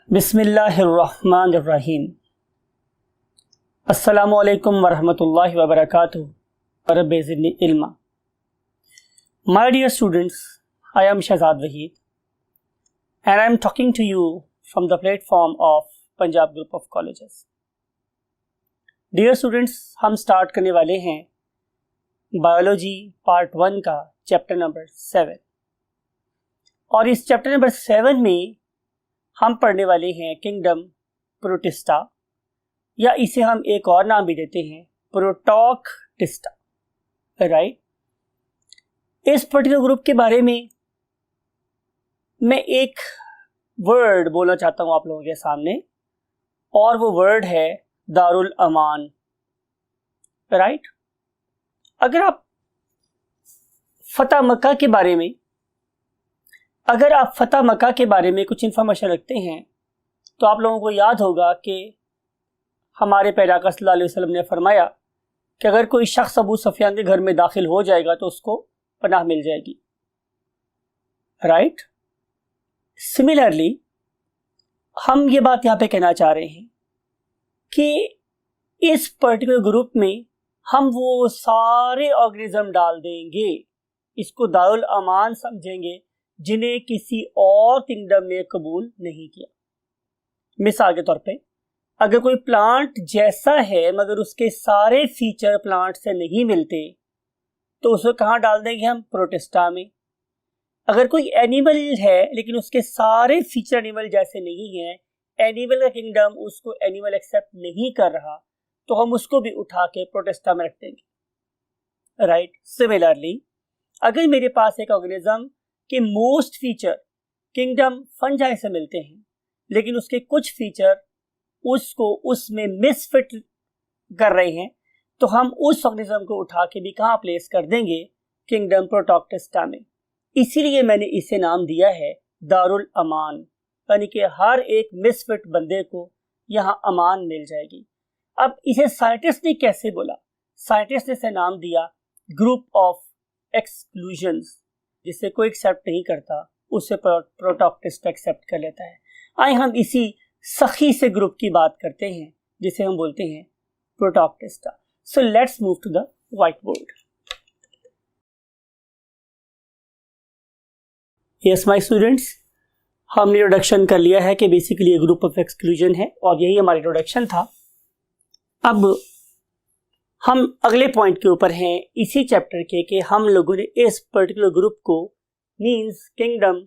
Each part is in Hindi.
बिस्मिल्लाहिर्रहमानिर्रहीम। अस्सलामुअलैकुम वरहमतुल्लाहि वबरकातुहू। Rabbi ज़िदनी इल्मा। My dear students, I am Shahzad Wahid and I am talking to you from the platform of Punjab Group of Colleges. Dear students, हम स्टार्ट करने वाले हैं बायोलॉजी पार्ट 1 का चैप्टर नंबर 7 और इस चैप्टर नंबर 7 में हम पढ़ने वाले हैं किंगडम प्रोटिस्टा, या इसे हम एक और नाम भी देते हैं प्रोटॉक्टिस्टा, राइट। इस पर्टिकुलर ग्रुप के बारे में मैं एक वर्ड बोलना चाहता हूं आप लोगों के सामने, और वो वर्ड है दारुल अमान, राइट। अगर आप फतह मक्का के बारे में कुछ इंफॉर्मेशन रखते हैं तो आप लोगों को याद होगा कि हमारे प्यारे आका सल्लल्लाहु अलैहि वसल्लम ने फरमाया कि अगर कोई शख्स अबू सुफियान के घर में दाखिल हो जाएगा तो उसको पनाह मिल जाएगी, राइट। सिमिलरली हम ये बात यहाँ पे कहना चाह रहे हैं कि इस पर्टिकुलर ग्रुप में हम वो सारे ऑर्गेनिज्म डाल देंगे, इसको दारुल अमान समझेंगे जिन्हें किसी और किंगडम ने कबूल नहीं किया। मिसाल के तौर पे अगर कोई प्लांट जैसा है मगर उसके सारे फीचर प्लांट से नहीं मिलते तो उसे कहाँ डाल देंगे हम? प्रोटिस्टा में। अगर कोई एनिमल है लेकिन उसके सारे फीचर एनिमल जैसे नहीं है, एनिमल का किंगडम उसको एनिमल एक्सेप्ट नहीं कर रहा, तो हम उसको भी उठा के प्रोटिस्टा में रख देंगे, राइट। सिमिलरली अगर मेरे पास एक ऑर्गेनिज्म के मोस्ट फीचर किंगडम फंजाई से मिलते हैं लेकिन उसके कुछ फीचर उसको उसमें मिसफिट कर रहे हैं, तो हम उस ऑर्गेनिज्म को उठा के भी कहाँ प्लेस कर देंगे? किंगडम प्रोटॉक्टिस्टा में। इसीलिए मैंने इसे नाम दिया है दारुल अमान, यानी कि हर एक मिसफिट बंदे को यहाँ अमान मिल जाएगी। अब इसे साइंटिस्ट ने कैसे बोला? साइंटिस्ट ने इसे नाम दिया ग्रुप ऑफ एक्सक्लूजन्स, जिसे कोई एक्सेप्ट नहीं करता उसे प्रोटॉक्टिस्टा एक्सेप्ट कर लेता है। आइए हम इसी सखी से ग्रुप की बात करते हैं जिसे हम बोलते हैं Protoctista. So let's move to the whiteboard. Yes my students, हमने इंट्रोडक्शन कर लिया है कि बेसिकली ये ग्रुप ऑफ एक्सक्लूजन है और यही हमारा इंट्रोडक्शन था। अब हम अगले पॉइंट के ऊपर हैं इसी चैप्टर के कि हम लोगों ने इस पर्टिकुलर ग्रुप को मींस किंगडम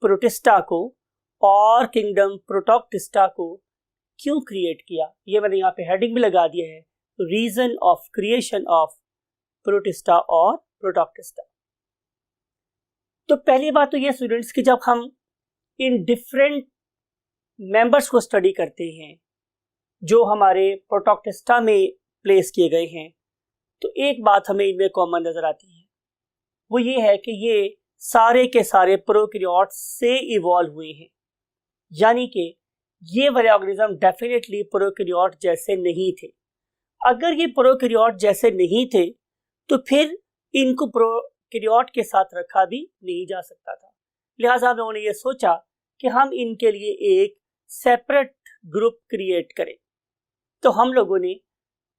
प्रोटिस्टा को और किंगडम प्रोटॉक्टिस्टा को क्यों क्रिएट किया। ये मैंने यहाँ पे हेडिंग भी लगा दिया है, reason of creation of protista और प्रोटॉक्टिस्टा। तो पहली बात तो ये स्टूडेंट्स कि जब हम इन डिफरेंट मेंबर्स को स्टडी करते हैं जो हमारे प्रोटॉक्टिस्टा में प्लेस किए गए हैं, तो एक बात हमें इनमें कॉमन नजर आती है, वो ये है कि ये सारे के सारे प्रोकैरियोट्स से इवॉल्व हुए हैं, यानी कि ये वाले ऑर्गेनिज्म डेफिनेटली प्रोकैरियोट जैसे नहीं थे। अगर ये प्रोकैरियोट जैसे नहीं थे तो फिर इनको प्रोकैरियोट के साथ रखा भी नहीं जा सकता था। लिहाजा हम लोगों ने ये सोचा कि हम इनके लिए एक सेपरेट ग्रुप क्रिएट करें, तो हम लोगों ने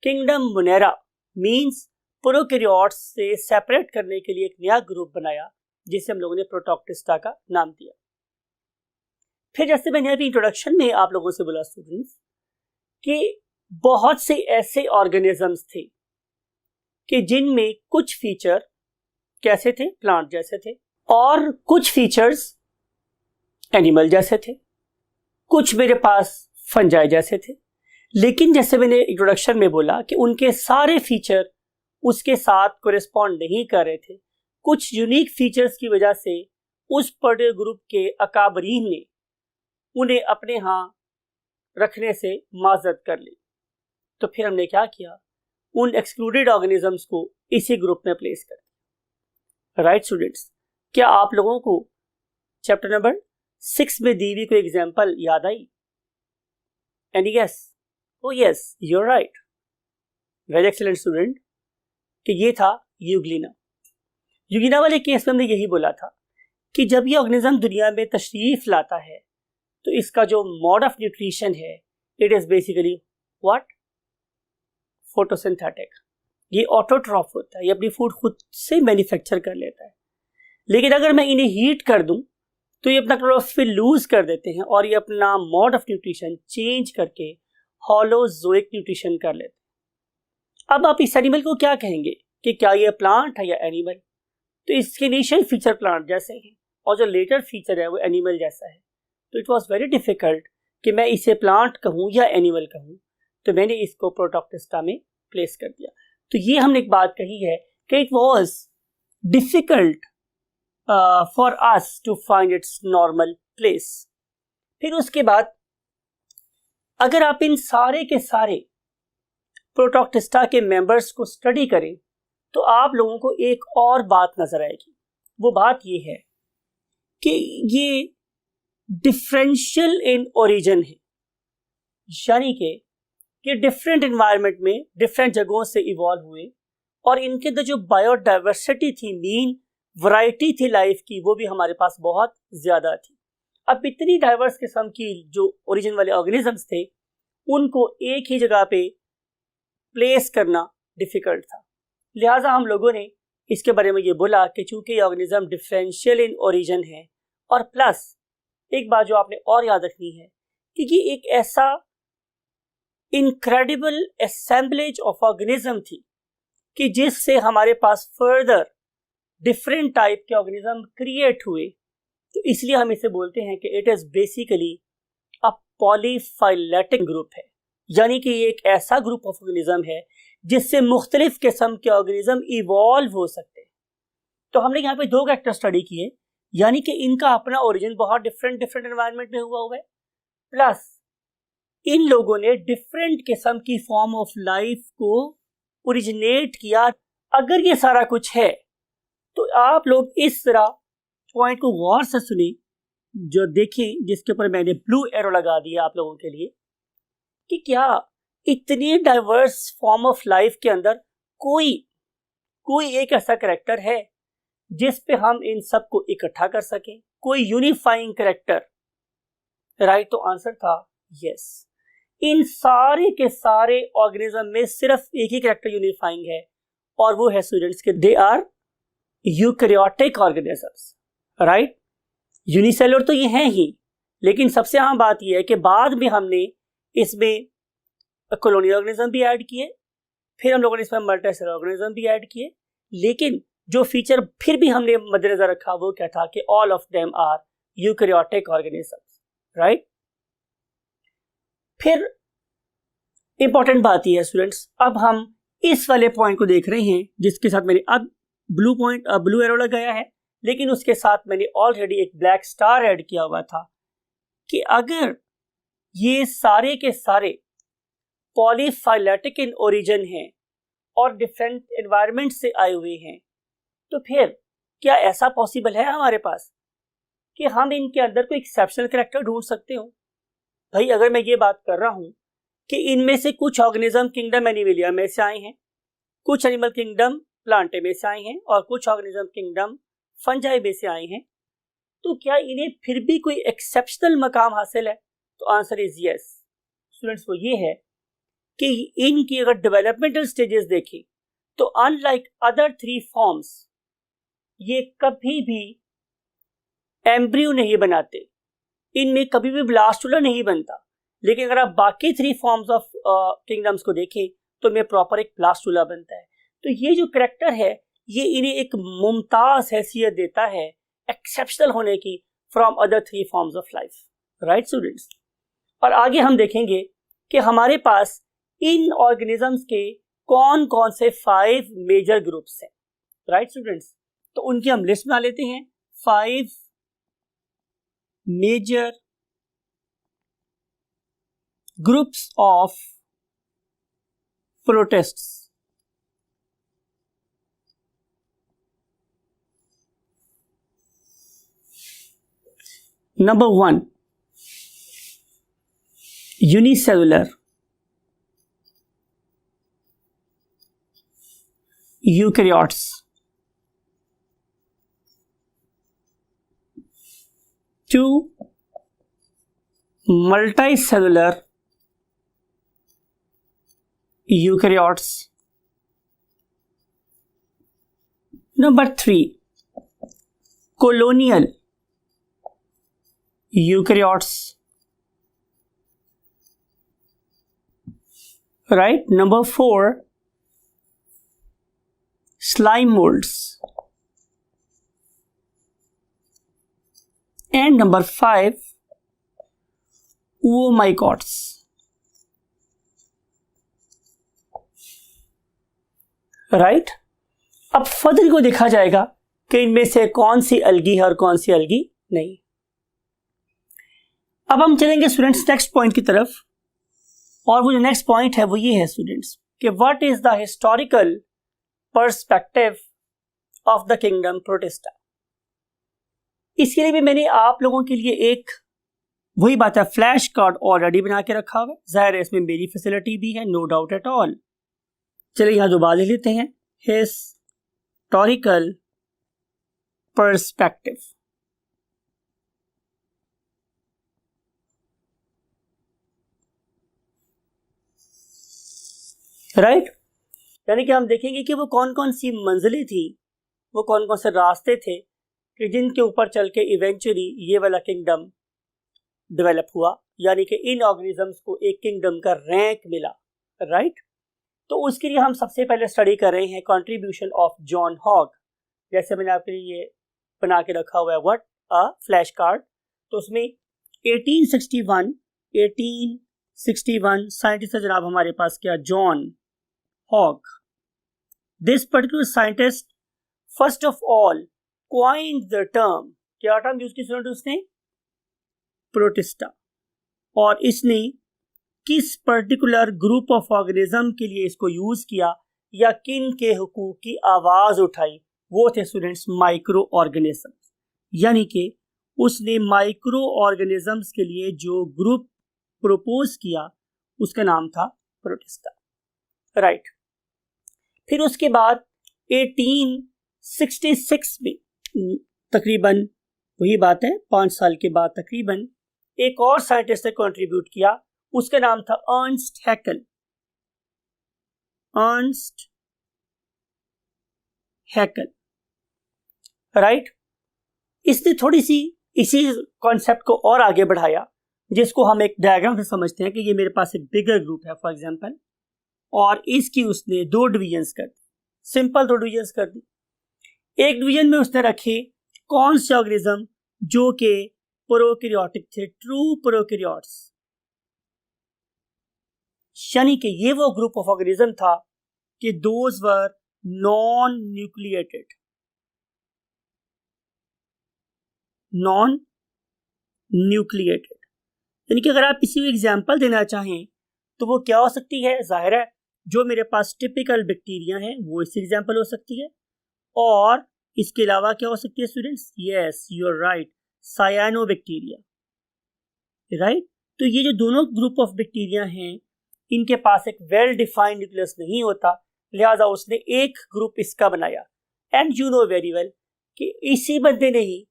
किंगडम मोनेरा मींस प्रोकैरियोट्स से सेपरेट करने के लिए एक नया ग्रुप बनाया जिसे हम लोगों ने प्रोटॉक्टिस्टा का नाम दिया। फिर जैसे मैंने अभी इंट्रोडक्शन में आप लोगों से बोला स्टूडेंट्स कि बहुत से ऐसे ऑर्गेनिजम्स थे कि जिनमें कुछ फीचर कैसे थे? प्लांट जैसे थे, और कुछ फीचर्स एनिमल जैसे थे, कुछ मेरे पास फंजाई जैसे थे। लेकिन जैसे मैंने इंट्रोडक्शन में बोला कि उनके सारे फीचर उसके साथ कोरिस्पॉन्ड नहीं कर रहे थे। कुछ यूनिक फीचर्स की वजह से उस पर्टिकुलर ग्रुप के अकाबरीन ने उन्हें अपने यहाँ रखने से माजरत कर ली। तो फिर हमने क्या किया? उन एक्सक्लूडेड ऑर्गेनिजम्स को इसी ग्रुप में प्लेस कर दिया, राइट स्टूडेंट्स। क्या आप लोगों को चैप्टर नंबर 6 में दी हुई कोई एग्जाम्पल याद आई? Any guess? Oh yes, you're right. Very excellent student. कि ये था यूग्लिना। यूग्लिना वाले केस में हमने यही बोला था कि जब ये ऑर्गेनिज्म दुनिया में तशरीफ लाता है तो इसका जो मोड ऑफ न्यूट्रिशन है it is basically what, photosynthetic. ये ऑटोट्रॉफ होता है, ये अपनी फूड खुद से मैन्युफैक्चर कर लेता है। लेकिन अगर मैं इन्हें हीट कर दूं तो ये अपना क्लोरोफिल लूज कर देते हैं और ये अपना मोड ऑफ न्यूट्रिशन चेंज करके होलोजोइक न्यूट्रिशन कर लेते हैं। अब आप इस एनिमल को क्या कहेंगे कि क्या ये प्लांट है या एनिमल? तो इसके इनिशियल फीचर प्लांट जैसे हैं और जो लेटर फीचर है वो एनिमल जैसा है। तो इट वॉज वेरी डिफिकल्ट कि मैं इसे प्लांट कहूँ या एनिमल कहूँ, तो मैंने इसको प्रोटोक्टिस्टा में प्लेस कर दिया। तो ये हमने एक बात कही है कि it was difficult for us to find its normal place. फिर उसके बाद अगर आप इन सारे के सारे प्रोटोक्टिस्टा के मेंबर्स को स्टडी करें तो आप लोगों को एक और बात नजर आएगी। वो बात ये है कि ये डिफरेंशियल इन ओरिजिन है, यानी कि डिफरेंट एनवायरनमेंट में डिफरेंट जगहों से इवॉल्व हुए और इनके अंदर जो बायोडाइवर्सिटी थी, मीन वैरायटी थी लाइफ की, वो भी हमारे पास बहुत ज्यादा थी। अब इतनी डाइवर्स किस्म की जो ओरिजिन वाले ऑर्गेनिजम्स थे उनको एक ही जगह पे प्लेस करना डिफिकल्ट था। लिहाजा हम लोगों ने इसके बारे में ये बोला कि चूंकि ये ऑर्गेनिज्म डिफरेंशियल इन ओरिजिन है, और प्लस एक बात जो आपने और याद रखनी है कि ये एक ऐसा इनक्रेडिबल असेंबलेज ऑफ ऑर्गेनिज्म थी कि जिससे हमारे पास फर्दर डिफरेंट टाइप के ऑर्गेनिज्म क्रिएट हुए। तो इसलिए हम इसे बोलते हैं कि it is basically a polyphyletic group है, यानी कि ये एक ऐसा ग्रुप ऑफ ऑर्गेनिज्म है जिससे मुख्तलिफ किस्म के ऑर्गेनिज्म इवॉल्व हो सकते हैं। तो हमने यहाँ पे दो कैरेक्टर स्टडी किए, यानी कि इनका अपना ओरिजिन बहुत डिफरेंट एनवायरनमेंट में हुआ है, प्लस इन लोगों ने डिफरेंट किस्म की फॉर्म ऑफ लाइफ को ओरिजिनेट किया। अगर ये सारा कुछ है तो आप लोग इस तरह पॉइंट को गौर से सुने, जो देखें जिसके ऊपर मैंने ब्लू एरो लगा दिया आप लोगों के लिए, कि क्या इतनी डाइवर्स फॉर्म ऑफ लाइफ के अंदर कोई एक ऐसा कैरेक्टर है जिस पे हम इन सब को इकट्ठा कर सकें, कोई यूनिफाइंग कैरेक्टर? राइट, तो आंसर था यस। इन सारे के सारे ऑर्गेनिज्म में सिर्फ एक ही कैरेक्टर यूनिफाइंग है और वो है स्टूडेंट्स के they are eukaryotic organisms. Right, unicellular तो ये हैं ही, लेकिन सबसे अहम बात यह है कि बाद में हमने इसमें कॉलोनियल ऑर्गेनिज्म भी ऐड किए, फिर हम लोगों ने इसमें मल्टीसेलुलर ऑर्गेनिज्म भी ऐड किए, लेकिन जो फीचर फिर भी हमने मद्देनजर रखा वो क्या था कि all of them are eukaryotic organisms. Right, फिर इंपॉर्टेंट बात यह है स्टूडेंट्स, अब हम इस वाले पॉइंट को देख रहे हैं जिसके साथ मैंने अब ब्लू एरो लगाया है, लेकिन उसके साथ मैंने ऑलरेडी एक ब्लैक स्टार ऐड किया हुआ था कि अगर ये सारे के सारे पॉलीफाइलेटिक इन ओरिजिन हैं और डिफरेंट एनवायरनमेंट से आए हुए हैं, तो फिर क्या ऐसा पॉसिबल है हमारे पास कि हम इनके अंदर कोई एक्सेप्शनल कैरेक्टर ढूंढ सकते हो? भाई, अगर मैं ये बात कर रहा हूं कि इनमें से कुछ ऑर्गेनिज्म किंगडम एनिमेलिया में से आए हैं, कुछ एनिमल किंगडम प्लांटे में से आए हैं और कुछ ऑर्गेनिज्म किंगडम फंजाई में से आए हैं, तो क्या इन्हें फिर भी कोई एक्सेप्शनल मकाम हासिल है? तो आंसर इज यस स्टूडेंट्स। वो ये है कि इनकी अगर डेवलपमेंटल स्टेजेस देखें तो अनलाइक अदर 3 फॉर्म्स ये कभी भी एम्ब्रियो नहीं बनाते, इनमें कभी भी ब्लास्टुला नहीं बनता। लेकिन अगर आप बाकी 3 फॉर्म्स ऑफ किंगडम्स को देखें तो इनमें प्रॉपर एक ब्लास्टुला बनता है। तो ये जो कैरेक्टर है ये इन्हें एक मुमताज हैसियत देता है एक्सेप्शनल होने की from other 3 forms of life. Right students, और आगे हम देखेंगे कि हमारे पास इन ऑर्गेनिजम्स के कौन कौन से 5 मेजर ग्रुप्स हैं। राइट स्टूडेंट्स, तो उनकी हम लिस्ट बना लेते हैं। 5 major groups of protists. Number 1, unicellular eukaryotes. 2, multicellular eukaryotes. Number 3, colonial eukaryotes. Right? Number 4, slime molds. And number 5, oomoicots. Right? अब फर्दर को देखा जाएगा कि इनमें से कौन सी अलगी है और कौन सी अलगी नहीं। अब हम चलेंगे स्टूडेंट्स नेक्स्ट पॉइंट की तरफ, और वो जो नेक्स्ट पॉइंट है वो ये है स्टूडेंट्स कि what is the historical perspective of the kingdom protista. इसके लिए भी मैंने आप लोगों के लिए एक वही बात है फ्लैश कार्ड ऑलरेडी बना के रखा हुआ है। जाहिर है इसमें मेरी फैसिलिटी भी है, नो डाउट एट ऑल। चलिए यहां दोबारा लिख लेते हैं, हिस्टोरिकल पर्सपेक्टिव। राइट? यानी कि हम देखेंगे कि वो कौन कौन सी मंजिलें थी, वो कौन कौन से रास्ते थे कि जिनके ऊपर चल के इवेंचुअली ये वाला किंगडम डेवलप हुआ, यानी कि इन ऑर्गेनिजम्स को एक किंगडम का रैंक मिला। राइट? तो उसके लिए हम सबसे पहले स्टडी कर रहे हैं कंट्रीब्यूशन ऑफ जॉन हॉग। जैसे मैंने आपके लिए बना के रखा हुआ है व्हाट अ फ्लैश कार्ड, तो उसमें 1861 साइंटिस्ट जनाब हमारे पास क्या, John Hogg. This particular scientist first of all coined the term, क्या टर्म यूज की स्टूडेंट उसने, प्रोटिस्टा। और इसने किस पर्टिकुलर ग्रुप ऑफ ऑर्गेनिज्म के लिए इसको यूज किया या किन के हुकूक की आवाज उठाई, वो थे स्टूडेंट्स माइक्रो ऑर्गेनिजम्स। यानी कि उसने माइक्रो ऑर्गेनिजम्स के लिए जो ग्रुप प्रपोज किया उसका नाम था प्रोटिस्टा। राइट? फिर उसके बाद 1866 में तकरीबन वही बात है 5 साल के बाद तकरीबन एक और साइंटिस्ट ने कंट्रीब्यूट किया, उसका नाम था अर्नस्ट हैकेल। राइट? इसने थोड़ी सी इसी कॉन्सेप्ट को और आगे बढ़ाया, जिसको हम एक डायग्राम से समझते हैं कि ये मेरे पास एक बिगर ग्रुप है फॉर एग्जांपल, और इसकी उसने 2 डिवीजन्स कर दी, सिंपल 2 डिवीजन्स कर दी। एक डिवीजन में उसने रखे कौन से ऑर्गेनिज्म जो कि प्रोकैरियोटिक थे, ट्रू प्रोकैरियोट्स, यानी कि ये वो ग्रुप ऑफ ऑर्गेनिज्म था कि दोज वर नॉन न्यूक्लिएटेड। यानी कि अगर आप किसी को एग्जाम्पल देना चाहें तो वो क्या हो सकती है, जाहिर है जो मेरे पास टिपिकल बैक्टीरिया है वो इससे एग्जाम्पल हो सकती है, और इसके अलावा क्या हो सकती है students, yes you are right, cyanobacteria. Right? तो ये जो दोनों ग्रुप ऑफ बैक्टीरिया हैं इनके पास एक वेल डिफाइंड न्यूक्लियस नहीं होता, लिहाजा उसने एक ग्रुप इसका बनाया। And you know very well कि इसी बंदे ने ही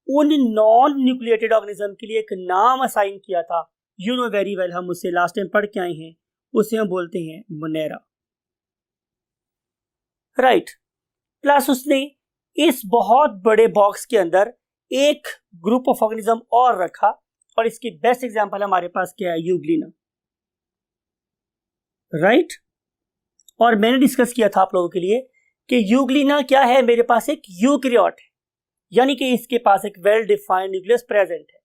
उन नॉन न्यूक्लिएटेड ऑर्गेनिज्म के लिए एक नाम असाइन किया था, यू नो वेरी वेल, हम उसे लास्ट टाइम पढ़ के आए हैं, उसे हम बोलते हैं मोनेरा। राइट? प्लस उसने इस बहुत बड़े बॉक्स के अंदर एक ग्रुप ऑफ ऑर्गेनिज्म और रखा, और इसकी बेस्ट एग्जांपल हमारे पास क्या है, यूग्लिना। राइट? और मैंने डिस्कस किया था आप लोगों के लिए कि यूग्लिना क्या है, मेरे पास एक यूकैरियोट है, यानी कि इसके पास एक वेल डिफाइंड न्यूक्लियस प्रेजेंट है,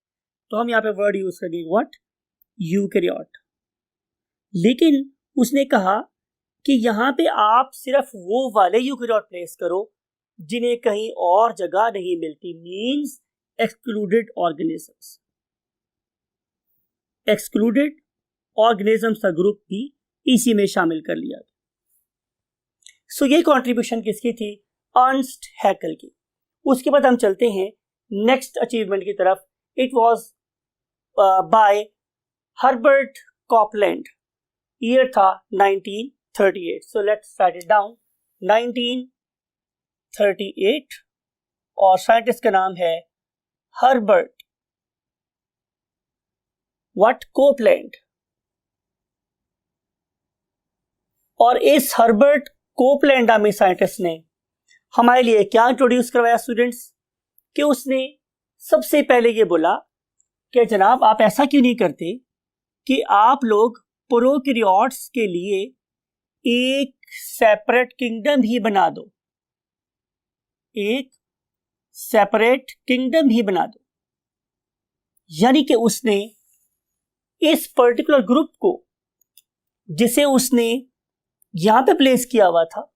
तो हम यहाँ पे वर्ड यूज करेंगे व्हाट, यूकैरियोट। लेकिन उसने कहा कि यहाँ पे आप सिर्फ वो वाले यूकैरियोट प्लेस करो जिन्हें कहीं और जगह नहीं मिलती, means excluded organisms. Excluded organisms का ग्रुप भी इसी में शामिल कर लिया गया। सो ये कंट्रीब्यूशन किसकी थी, अर्नस्ट हैकेल की। उसके बाद हम चलते हैं नेक्स्ट अचीवमेंट की तरफ। It was by Herbert Copeland, year था 1938। So let's write it down, 1938, और साइंटिस्ट का नाम है हर्बर्ट व्हाट, कोपलैंड। और इस हर्बर्ट कोपलैंड नामी साइंटिस्ट ने हमारे लिए क्या इंट्रोड्यूस करवाया स्टूडेंट्स, कि उसने सबसे पहले ये बोला कि जनाब आप ऐसा क्यों नहीं करते कि आप लोग प्रोकैरियोट्स के लिए एक सेपरेट किंगडम ही बना दो, एक सेपरेट किंगडम ही बना दो। यानी कि उसने इस पर्टिकुलर ग्रुप को, जिसे उसने यहां पे प्लेस किया हुआ था,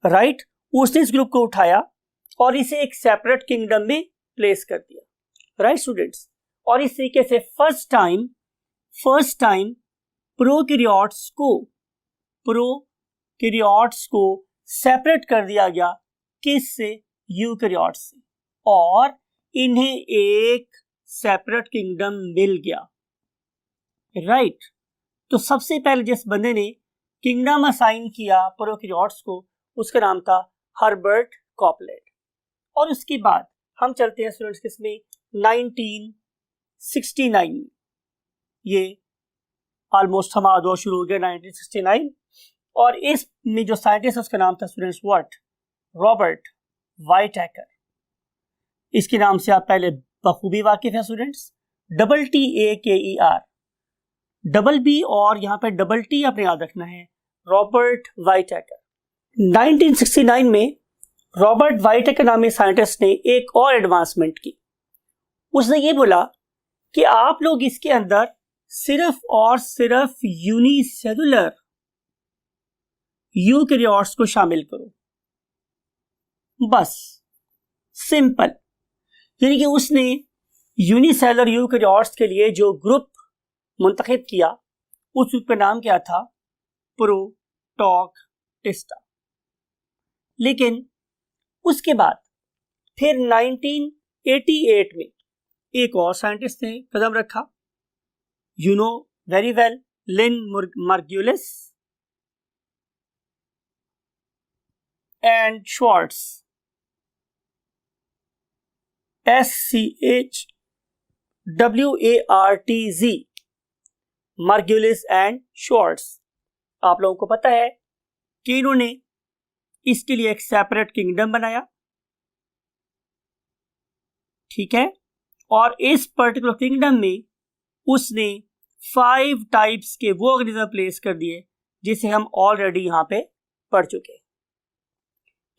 राइट, उसने इस ग्रुप को उठाया और इसे एक सेपरेट किंगडम में प्लेस कर दिया, राइट स्टूडेंट्स। और इस तरीके से फर्स्ट टाइम प्रोकैरियोट्स को सेपरेट कर दिया गया, किससे, यूकैरियोट्स से, और इन्हें एक सेपरेट किंगडम मिल गया, राइट। तो सबसे पहले जिस बंदे ने किंगडम असाइन किया प्रोकैरियोट्स को, उसका नाम था हर्बर्ट कोपलैंड। और उसके बाद हम चलते हैं स्टूडेंट्स किसमें, 1969 में। ये ऑलमोस्ट हमारा दौर शुरू हो गया 1969। और इसमें जो साइंटिस्ट उसका नाम था स्टूडेंट्स व्हाट, रॉबर्ट वाइटैकर। इसके नाम से आप पहले बखूबी वाकिफ है स्टूडेंट्स, TAKER, डबल बी और यहाँ पे डबल टी आपने याद रखना है, रॉबर्ट वाइटैकर। 1969 में रॉबर्ट वाइटैकर नामी साइंटिस्ट ने एक और एडवांसमेंट की। उसने ये बोला कि आप लोग इसके अंदर सिर्फ और सिर्फ यूनिसेलुलर यूकैरियोट्स को शामिल करो, बस, सिंपल। यानी कि उसने यूनिसेलुलर यूकैरियोट्स के लिए जो ग्रुप मुंतखब किया, उस ग्रुप का नाम क्या था, प्रोटॉक्टिस्टा। लेकिन उसके बाद फिर 1988 में एक और साइंटिस्ट ने कदम रखा, you know very well, Lynn Margulis and Schwartz, SCHWARTZ, Margulis and Schwartz. आप लोगों को पता है कि इन्होंने इसके लिए एक सेपरेट किंगडम बनाया, ठीक है। और इस पर्टिकुलर किंगडम में उसने 5 टाइप्स के वो ऑर्गेनिज्म प्लेस कर दिए जिसे हम ऑलरेडी यहां पे पढ़ चुके हैं।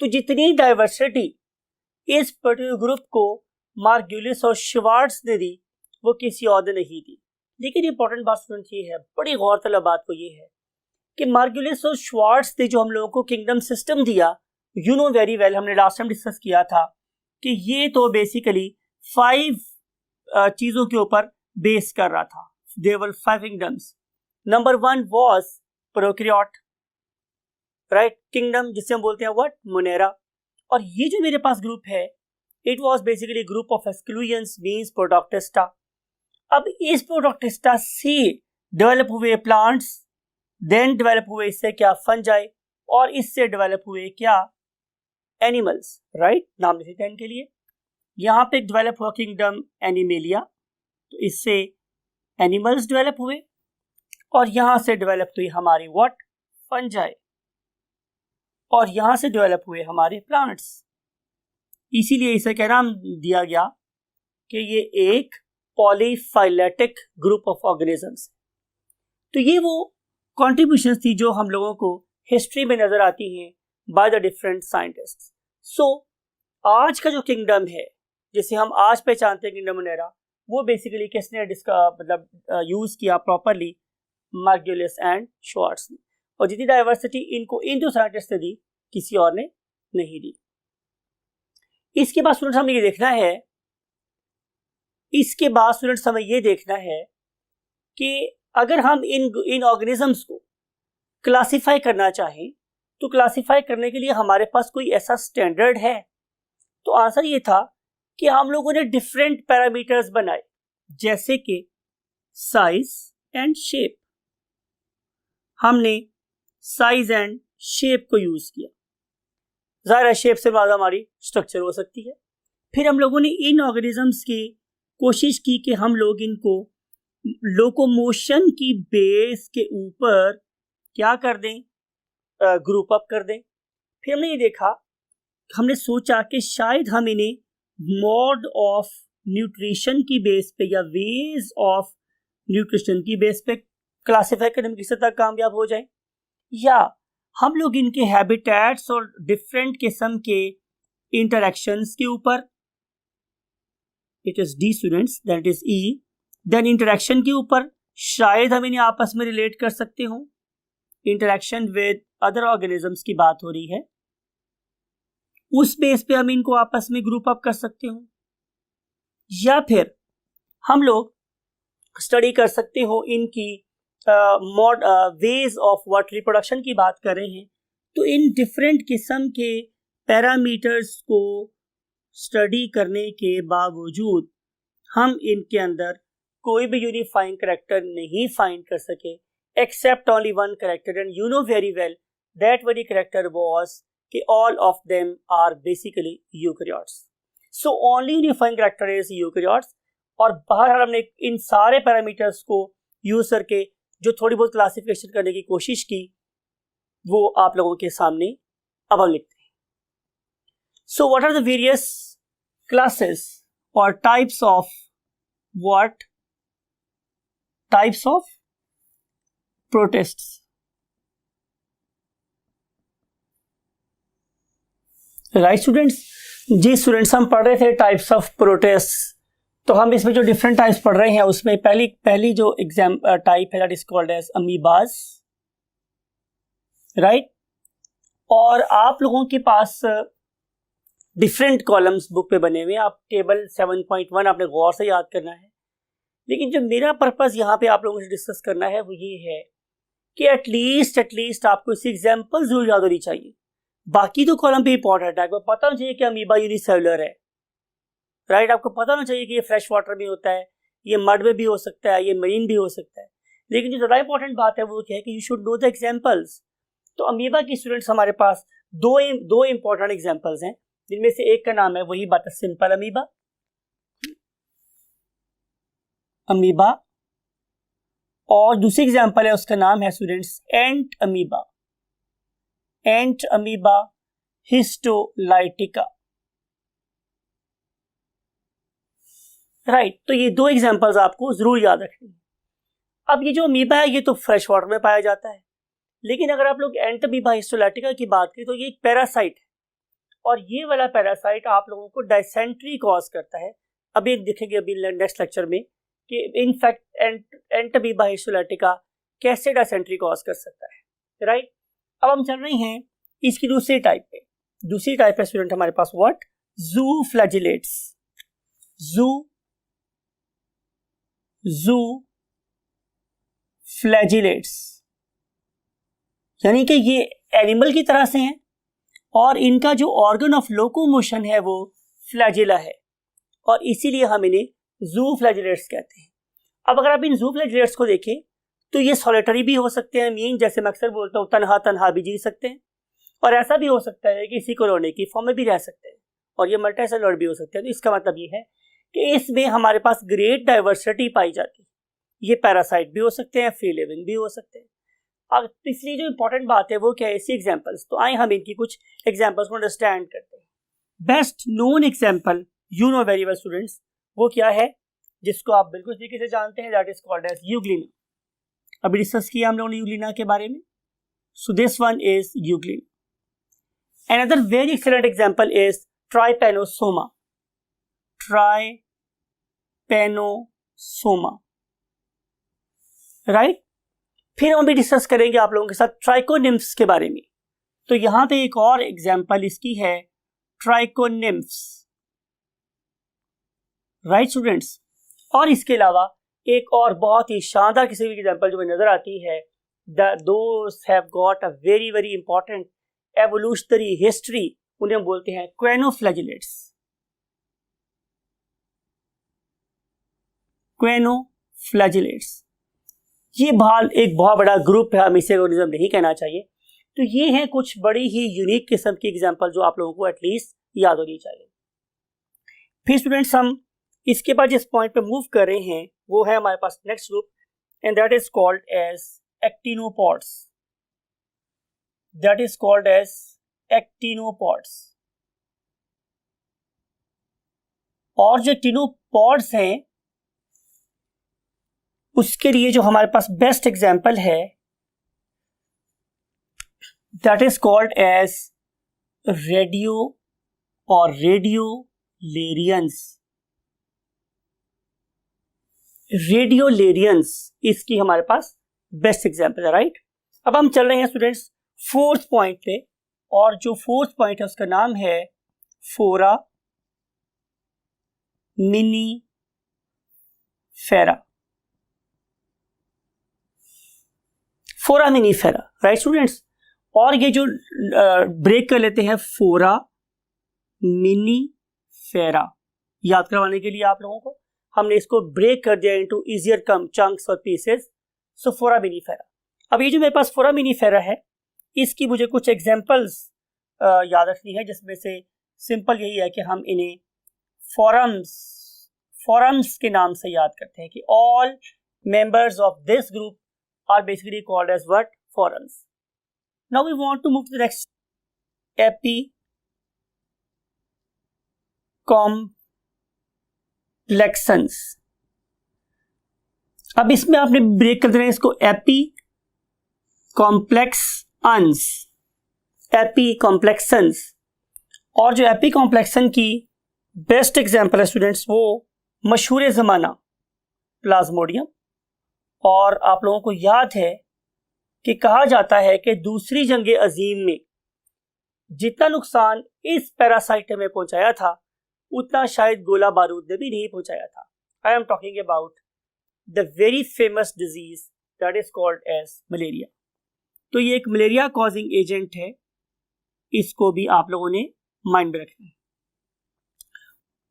तो जितनी डाइवर्सिटी इस पर्टिकुलर ग्रुप को मार्गुलिस और श्वार्ट्ज ने दी, वो किसी और ने नहीं दी। लेकिन इंपॉर्टेंट बात स्टूडेंट ये है, बड़ी गौरतलब बात को ये है कि मार्गुलिस और श्वार्ट्ज ने जो हम लोगों को किंगडम सिस्टम दिया, यू नो वेरी वेल, हमने लास्ट टाइम डिस्कस किया था कि ये तो बेसिकली 5 चीजों के ऊपर बेस कर रहा था। There were 5 kingdoms. Number 1 was prokaryote, right, kingdom जिसे हम बोलते हैं व्हाट, मोनेरा। और ये जो मेरे पास ग्रुप है, it was basically group of exclusions means Protoctista. अब इस प्रोटॉक्टिस्टा से डेवलप हुए प्लांट्स, देन डेवलप हुए इससे क्या, फंजाई, और इससे डेवलप हुए क्या, एनिमल्स, राइट, नाम लिखे थे इनके लिए। यहां पे डेवलप हुआ किंगडम एनिमेलिया, तो इससे एनिमल्स डेवलप हुए, और यहां से डेवलप हुई हमारी व्हाट, फंजाई, और यहां से डेवलप हुए हमारे प्लांट्स। इसीलिए इसे क्या नाम दिया गया कि ये एक पॉलीफाइलेटिक ग्रुप ऑफ ऑर्गेनिजम्स। तो ये वो कॉन्ट्रीब्यूशंस थी जो हम लोगों को हिस्ट्री में नजर आती हैं बाय द डिफरेंट साइंटिस्ट्स। सो आज का जो किंगडम है, जिसे हम आज पहचानते हैं किंगडम मोनेरा, वो बेसिकली किसने मतलब यूज किया प्रॉपरली, मार्गुलिस एंड श्वार्ट्ज ने। और जितनी डाइवर्सिटी इनको इन दो साइंटिस्ट ने दी, किसी और ने नहीं दी। इसके बाद स्टूडेंट्स हमें ये देखना है, कि अगर हम इन ऑर्गेनिजम्स को क्लासिफाई करना चाहें, तो क्लासिफाई करने के लिए हमारे पास कोई ऐसा स्टैंडर्ड है? तो आंसर ये था कि हम लोगों ने डिफरेंट पैरामीटर्स बनाए, जैसे कि साइज एंड शेप। हमने साइज एंड शेप को यूज किया। ज़ाहिर शेप से बाद हमारी स्ट्रक्चर हो सकती है। फिर हम लोगों ने इन ऑर्गेनिजम्स की कोशिश की कि हम लोग इनको लोकोमोशन की बेस के ऊपर क्या कर दें, ग्रुप अप कर दें। फिर हमने ये देखा, हमने सोचा कि शायद हम इन्हें मोड ऑफ न्यूट्रिशन की बेस पे या वेज ऑफ न्यूट्रिशन की बेस पे क्लासिफाई करने में किस तक कामयाब हो जाए, या हम लोग इनके हैबिटेट्स और डिफरेंट किस्म के इंटरेक्शंस के ऊपर, it is D students, that is E, then interaction के ऊपर शायद हम इन्हें आपस में रिलेट कर सकते हो, इंटरेक्शन विद अदर ऑर्गेनिजम्स की बात हो रही है, उस बेस पे हम इनको आपस में ग्रुप अप कर सकते हो, या फिर हम लोग स्टडी कर सकते हो इनकी mod ways of what reproduction की बात कर रहे हैं, तो इन डिफरेंट किस्म के पैरामीटर्स को स्टडी करने के बावजूद हम इनके अंदर कोई भी यूनिफाइंग कैरेक्टर नहीं फाइंड कर सके, except only one character, and you know very well that very character was कि all of them are basically eukaryotes. So only unifying character is eukaryotes. और बाहर हमने इन सारे पैरामीटर्स को यूज करके जो थोड़ी बहुत क्लासिफिकेशन करने की कोशिश की, वो आप लोगों के सामने अब हम लिखते हैं। So what are the various classes or types of what? Types of protists. Right students, जी स्टूडेंट्स, हम पढ़ रहे थे टाइप्स ऑफ प्रोटिस्ट। तो हम इसमें जो डिफरेंट टाइप्स पढ़ रहे हैं उसमें पहली जो एग्जाम टाइप है that is called as amoebas, right. और आप लोगों के पास डिफरेंट कॉलम्स बुक पे बने हुए हैं, आप टेबल 7.1 आपने गौर से याद करना है। लेकिन जो मेरा पर्पस यहाँ पे आप लोगों से डिस्कस करना है वो ये है कि एटलीस्ट आपको इसकी एग्जाम्पल जरूर याद होनी चाहिए। बाकी तो कॉलम पे इंपॉर्टेंट है, आपको पता होना चाहिए कि अमीबा यूनिसेलुलर है, राइट। आपको पता होना चाहिए कि ये फ्रेश वाटर में होता है, ये मड में भी हो सकता है, ये मरीन भी हो सकता है। लेकिन जो ज़्यादा इंपॉर्टेंट बात है वो क्या है कि you should know the examples. तो अमीबा की स्टूडेंट्स हमारे पास दो इंपॉर्टेंट एग्जाम्पल्स हैं, जिनमें से एक का नाम है वही बात है सिंपल अमीबा, और दूसरी एग्जाम्पल है उसका नाम है स्टूडेंट्स एंट अमीबा हिस्टोलाइटिका, राइट। तो ये दो एग्जांपल्स आपको जरूर याद रखनी है। अब ये जो अमीबा है ये तो फ्रेश वाटर में पाया जाता है, लेकिन अगर आप लोग एंट अमीबा हिस्टोलाइटिका की बात करें तो ये एक पैरासाइट है, और ये वाला पैरासाइट आप लोगों को डायसेंट्री कॉज करता है। अभी देखेंगे अभी नेक्स्ट लेक्चर में कि इनफैक्ट एंट अमीबा हिस्टोलाइटिका कैसे डायसेंट्री कॉज कर सकता है, राइट। अब हम चल रहे हैं इसकी दूसरी टाइप पे। दूसरी टाइप है स्टूडेंट हमारे पास व्हाट? ज़ूफ्लैजिलेट्स। ज़ूफ्लैजिलेट्स यानी कि ये एनिमल की तरह से हैं और इनका जो ऑर्गन ऑफ लोकोमोशन है वो फ्लैजिला है, और इसीलिए हम इन्हें ज़ूफ्लैजिलेट्स कहते हैं। अब अगर आप इन ज़ूफ्लैजिलेट्स को देखें तो ये सॉलिटरी भी हो सकते हैं, मीन जैसे मैं अक्सर बोलता हूँ तन्हा भी जी सकते हैं, और ऐसा भी हो सकता है कि इसी कॉलोनी की फॉर्म में भी रह सकते हैं, और ये मल्टीसेलुलर भी हो सकते हैं। तो इसका मतलब ये है कि इसमें हमारे पास ग्रेट डाइवर्सिटी पाई जाती है। ये पैरासाइट भी हो सकते हैं, फ्री लिविंग भी हो सकते हैं। अब तीसरी जो इंपॉर्टेंट बात है वो क्या है? इसी एग्जाम्पल्स। तो आए हम इनकी कुछ एग्जाम्पल्स को अंडरस्टैंड करते हैं। Best known example you know very well students, वो क्या है जिसको आप बिल्कुल तरीके से जानते हैं, that is called as euglena. अभी डिस्कस किया हम लोगों ने यूग्लिना के बारे में। So this one is euglena. Another very excellent example is trypanosoma. Right. फिर हम भी डिस्कस करेंगे आप लोगों के साथ ट्राइकोनिम्फ्स के बारे में। तो यहां पे एक और एग्जाम्पल इसकी है ट्राइकोनिम्फ्स, राइट स्टूडेंट्स। और इसके अलावा एक और बहुत ही शानदार किसी भी एग्जाम्पल जो नजर आती है, those have got a very very important evolutionary history, उन्हें बोलते हैं क्वेनोफ्लैजिलेट्स। ये एक बहुत बड़ा ग्रुप है, हम इसे ऑर्गेनिज्म नहीं कहना चाहिए। तो ये हैं कुछ बड़ी ही यूनिक किस्म की एग्जांपल जो आप लोगों को एटलीस्ट याद होनी चाहिए। फिर स्टूडेंट्स हम इसके बाद जिस पॉइंट पे मूव कर रहे हैं वो है हमारे पास next group, and that is called as actinopods. That is called as actinopods. और जो एक्टिनोपॉड्स हैं उसके लिए जो हमारे पास बेस्ट एग्जाम्पल है that is called as radio और रेडियोलेरियंस। रेडियोलेरियंस इसकी हमारे पास बेस्ट एग्जाम्पल है, राइट। अब हम चल रहे हैं स्टूडेंट्स फोर्थ पॉइंट पे, और जो फोर्थ पॉइंट है उसका नाम है फोरा मिनी फेरा। फोरा मिनी फेरा, राइट स्टूडेंट्स। और ये जो ब्रेक कर लेते हैं फोरा मिनी फेरा, याद करवाने के लिए आप लोगों को हमने इसको ब्रेक कर दिया इनटू इजियर कम चंक्स और पीसेस। सो फोरा मिनी फेरा। अब ये जो मेरे पास फोरा मिनी फेरा है इसकी मुझे कुछ एग्जांपल्स याद रखनी है, जिसमें से सिंपल यही है कि हम इन्हें फॉरम्स के नाम से याद करते हैं कि all members of this group are basically called as what? Forums. Now we want to move to the next. Epicomplexans. अब इसमें आपने ब्रेक कर देना है इसको एपीकॉम्प्लेक्सन्स। और जो एपीकॉम्प्लेक्सन की बेस्ट एग्जांपल है स्टूडेंट्स वो मशहूर ज़माना प्लाज्मोडियम। और आप लोगों को याद है कि कहा जाता है कि दूसरी जंग अजीम में जितना नुकसान इस पैरासाइट ने हमें पहुंचाया था उतना शायद गोला बारूद ने भी नहीं पहुंचाया था। I am talking about the very famous disease that is called as malaria. तो ये एक मलेरिया कॉजिंग एजेंट है, इसको भी आप लोगों ने माइंड में रखना है।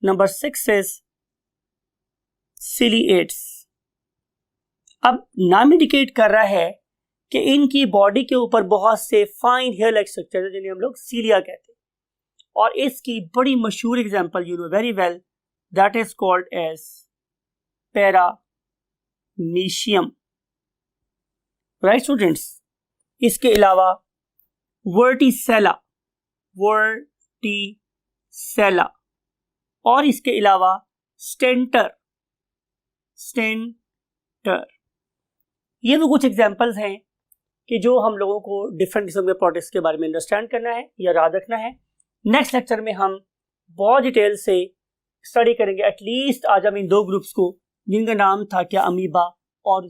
Number 6 is ciliates. अब नाम इंडिकेट कर रहा है कि इनकी बॉडी के ऊपर बहुत से फाइन हेयर लाइक स्ट्रक्चर है जिन्हें हम लोग सीलिया कहते हैं। और इसकी बड़ी मशहूर example you know very well that is called as paramecium, right students. इसके अलावा वर्टिसेला और इसके अलावा स्टेंटर। ये भी कुछ एग्जांपल्स हैं कि जो हम लोगों को डिफरेंट किस्म के प्रोडक्ट्स के बारे में अंडरस्टैंड करना है या याद रखना है। नेक्स्ट लेक्चर में हम बहुत डिटेल से स्टडी करेंगे एटलीस्ट आज हम इन दो ग्रुप्स को जिनका नाम था क्या अमीबा और